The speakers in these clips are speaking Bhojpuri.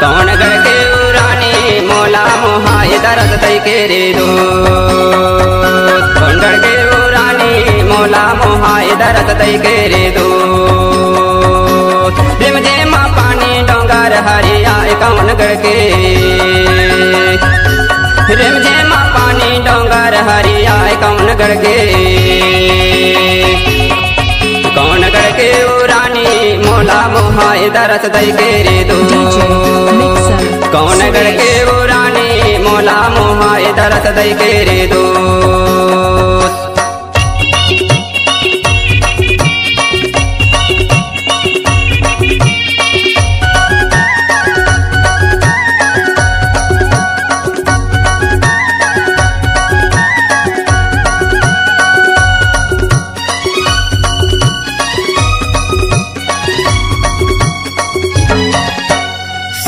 कौन गढ़ के रानी मोला मोहाय दरस दई के रे दो कौन गढ़ के रानी मोला मोहाय दरस दई के रे दो रिम झिमा पानी डोंगर हरिया कौन गढ़ के रिम झिमा पानी डोंगर हरिया कौन गढ़ के रानी मोला मोहाय दरस दई के रे दो कौन गढ़ के रानी मोला मोहाय दरस दई के रे दो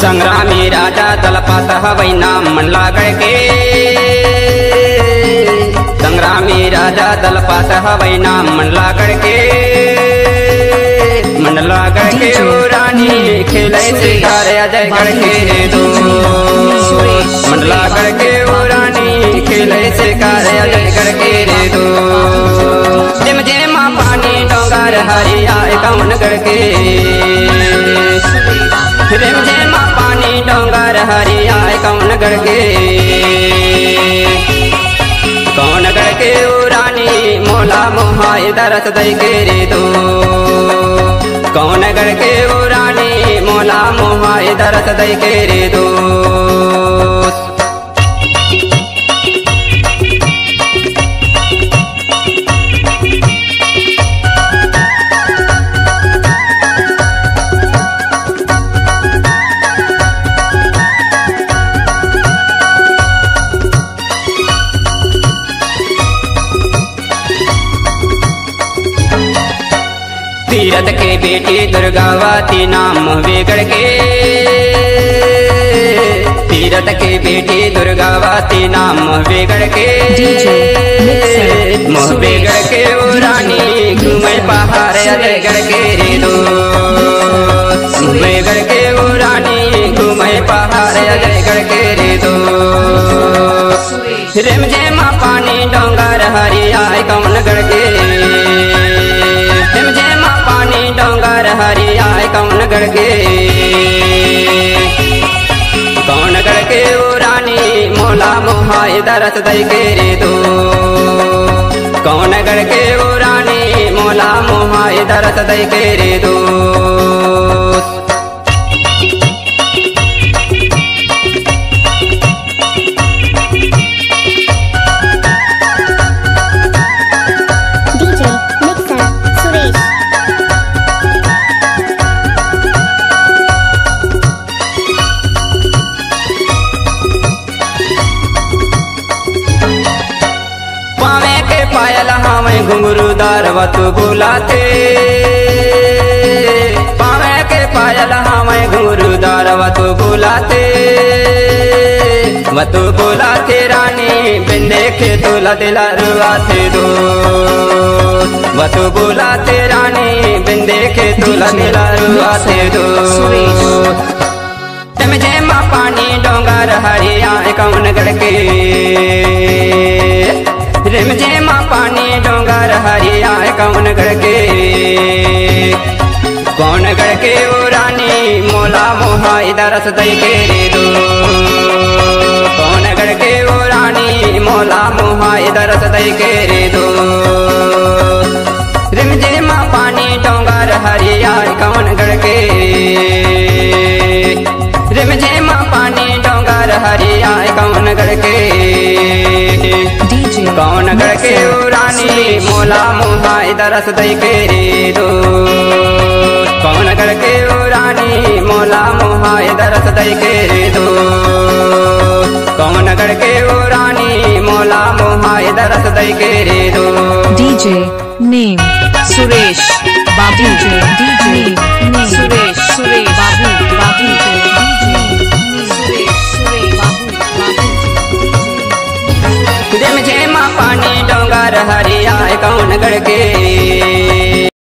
संग्रामी राजा दलपत हवै नाम मंडला गढ़ के संग्रामी राजा दलपत हवै नाम मंडला गढ़ के रानी खेलै श्रृंगार अजय गढ़ के दो मंडला गढ़ के रानी खेलै श्रृंगार अजय गढ़ के रे दो झिम झिमा पानी डोंगर हरिया कौन गढ़ के रिम झिमा पानी डोंगर हरिया कौन गढ़ के रानी मोला मोहाय दरस दई के रे दो कौन गढ़ के रानी मोला मोहाय दरस दई के रे दो तीरथ के बेटी दुर्गावती नाम मोहबे गढ़ के तीरथ के बेटी दुर्गावती नाम मोहबे गढ़ के मोहबे गढ़ के रानी घूमे पहाड़ अजय गढ़ के रे दो मोहबे गढ़ के रानी घूमे पहाड़ अजय गढ़ के रे दो रिम झिमा पानी डोंगर हरिया कौन गढ़ के डोंगर हरिया कौन गढ़ के रानी मोला मोहाय दरस दई के रे दो कौन गढ़ के रानी मोला मोहाय दरस दई के रे दो पायल हमें घुंघरू दारवतु बुलाते पावे के पायल हमें घुंघरू दारवतु बुलाते वतु बुलाते रानी बिन देखे तुला दिला रुआते दो वतु बुलाते रानी बिन देखे तुला दिला रुआते दो झिम झिमा पानी डोंगर हरिया कौन गढ़ के रिम झिमा पानी डोंगर हरिया कौन गढ़ के रानी मोला मोहाय दरस दई के रे दो कौन गढ़ के रानी मोला मोहाय दरस दई के रे दो रिम झिमा पानी डोंगर हरिया कौन गढ़ के रिम झिमा पानी डोंगर हरिया कौन गढ़ के कौन गढ़ के रानी मोला मोहाय दरस दई के रे दो कौन गढ़ के रानी मोला मोहाय दरस दई के रे दो कौन गढ़ के रानी मोला मोहाय दरस दई के रे दो DJ name Suresh Babu DJ name Suresh Babu झिम झिमा पानी डोंगर हरिया कौन गढ़ के